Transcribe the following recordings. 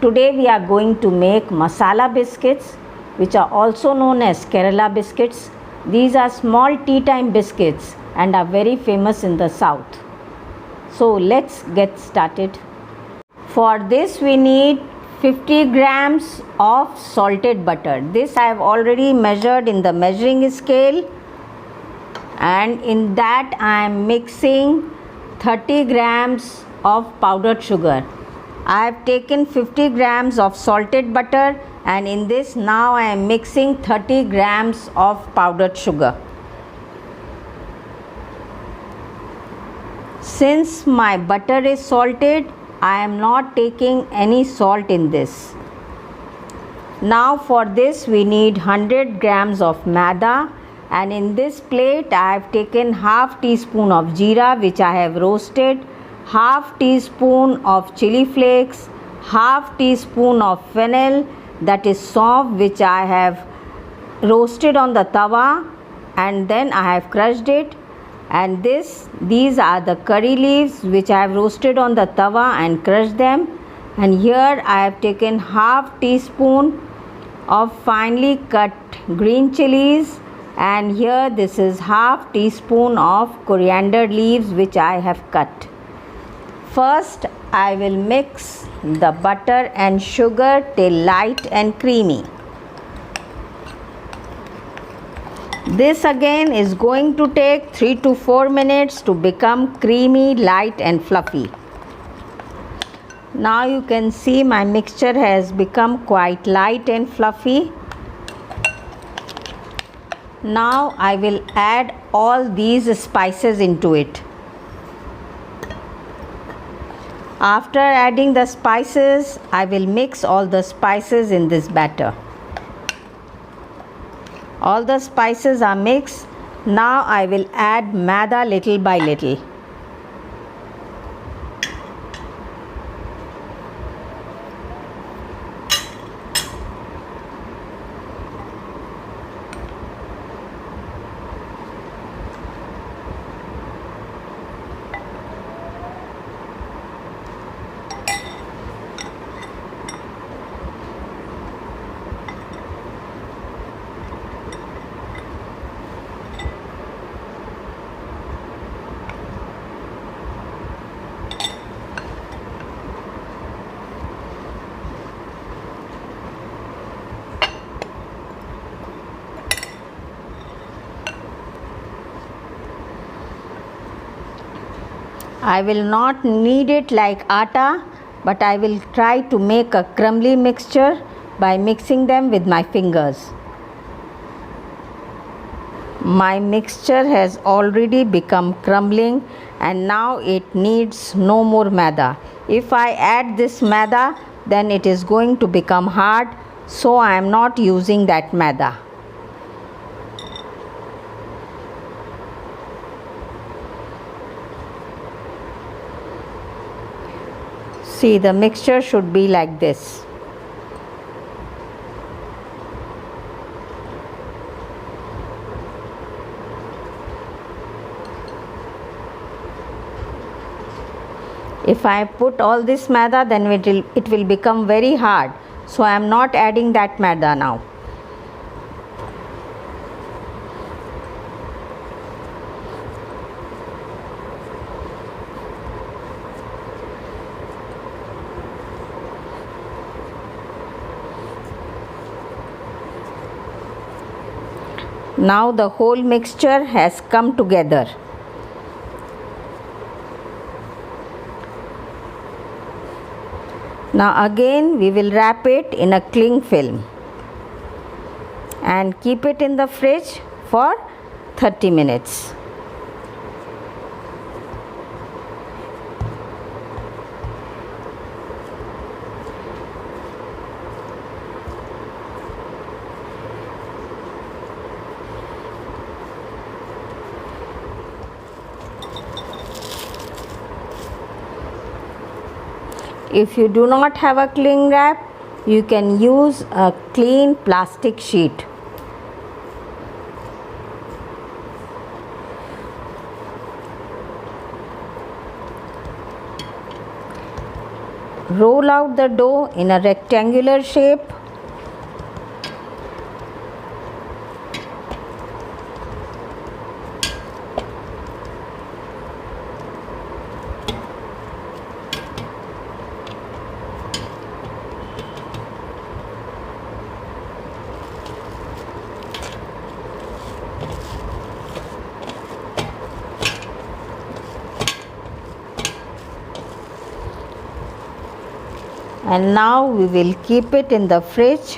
Today we are going to make masala biscuits, which are also known as Kerala biscuits. These are small tea time biscuits and are very famous in the south. So let's get started. For this we need 50 grams of salted butter. This I have already measured in the measuring scale, and in that I am mixing 30 grams of powdered sugar. I have taken 50 grams of salted butter, and in this now I am mixing 30 grams of powdered sugar. Since my butter is salted, I am not taking any salt in this. Now for this we need 100 grams of maida, and in this plate I have taken half teaspoon of jeera which I have roasted, half teaspoon of chili flakes, half teaspoon of fennel, that is saunf, which I have roasted on the tawa and then I have crushed it, and these are the curry leaves which I have roasted on the tawa and crushed them, and here I have taken half teaspoon of finely cut green chilies, and here this is half teaspoon of coriander leaves which I have cut. First I will mix the butter and sugar till light and creamy. This again is going to take 3 to 4 minutes to become creamy, light and fluffy. Now you can see my mixture has become quite light and fluffy. Now I will add all these spices into it. After adding the spices, I will mix all the spices in this batter. All the spices are mixed. Now I will add maida little by little. I will not knead it like atta, but I will try to make a crumbly mixture by mixing them with my fingers. My mixture has already become crumbling, and now it needs no more maida. If I add this maida, then it is going to become hard, so I am not using that maida. See, the mixture should be like this. If I put all this maida, then it will become very hard. So I am not adding that maida now. Now the whole mixture has come together. Now again we will wrap it in a cling film and keep it in the fridge for 30 minutes. If you do not have a cling wrap, you can use a clean plastic sheet. Roll out the dough in a rectangular shape. And now we will keep it in the fridge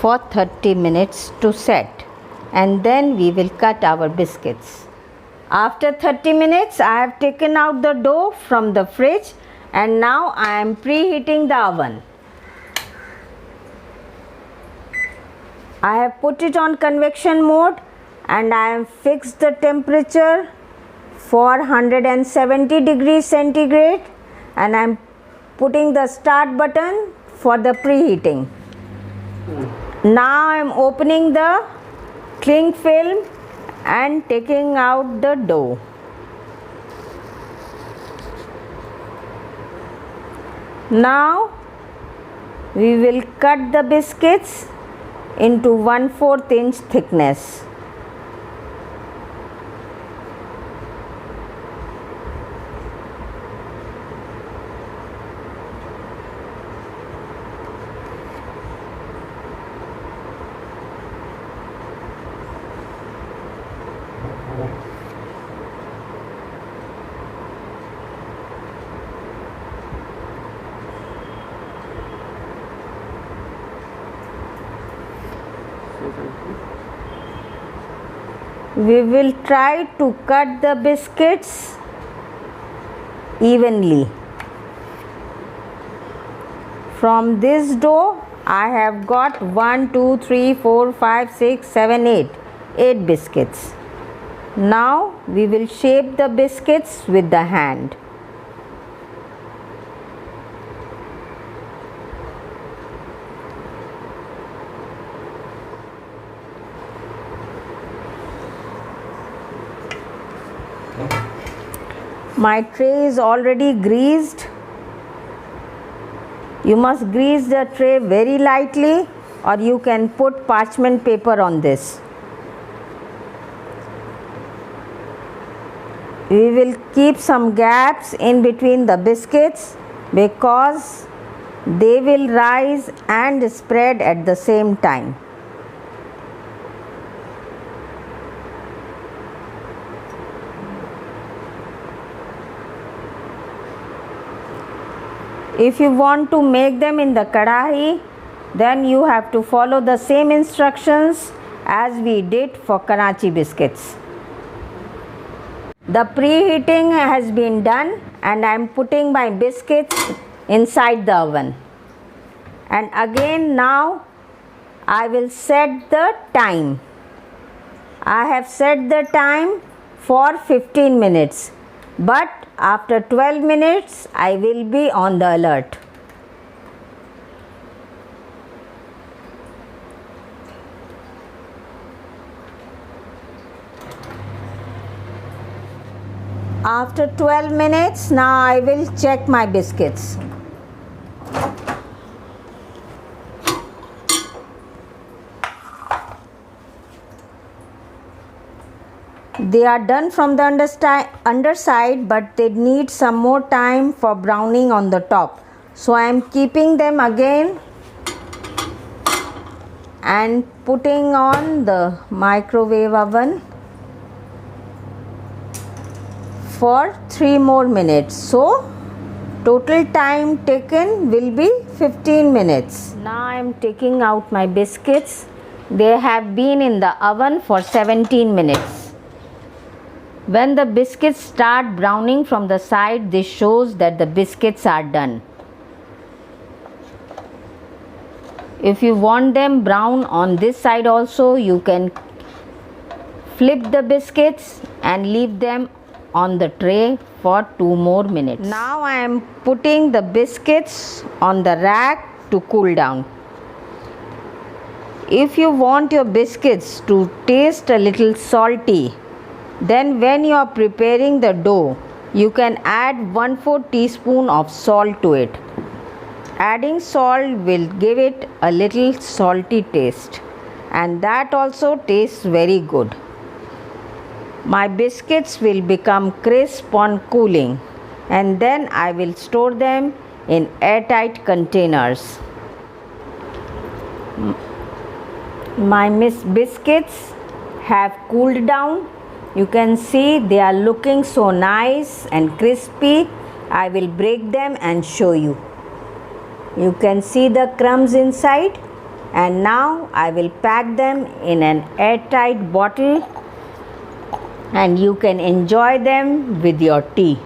for 30 minutes to set, and then we will cut our biscuits. After 30 minutes I have taken out the dough from the fridge, and now I am preheating the oven. I have put it on convection mode and I have fixed the temperature for 170 degrees centigrade, and I am putting the start button for the preheating. Now I am opening the cling film and taking out the dough. Now we will cut the biscuits into 1/4 inch thickness. We will try to cut the biscuits evenly. From this dough I have got 1, 2, 3, 4, 5, 6, 7, 8 biscuits. Now we will shape the biscuits with the hand. My tray is already greased. You must grease the tray very lightly, or you can put parchment paper on this. We will keep some gaps in between the biscuits because they will rise and spread at the same time. If you want to make them in the kadahi, then you have to follow the same instructions as we did for Karachi biscuits. The preheating has been done and I am putting my biscuits inside the oven. And again now I will set the time. I have set the time for 15 minutes, but after 12 minutes I will be on the alert. After 12 minutes now I will check my biscuits. They are done from the underside, but they need some more time for browning on the top. So I am keeping them again and putting on the microwave oven for 3 more minutes. So total time taken will be 15 minutes. Now I am taking out my biscuits. They have been in the oven for 17 minutes. When the biscuits start browning from the side, this shows that the biscuits are done. If you want them brown on this side also, you can flip the biscuits and leave them on the tray for 2 more minutes. Now I am putting the biscuits on the rack to cool down. If you want your biscuits to taste a little salty, then when you are preparing the dough, you can add 1/4 teaspoon of salt to it. Adding salt will give it a little salty taste, and that also tastes very good. My biscuits will become crisp on cooling, and then I will store them in airtight containers. My biscuits have cooled down. You can see they are looking so nice and crispy. I will break them and show you. You can see the crumbs inside, and now I will pack them in an airtight bottle and you can enjoy them with your tea.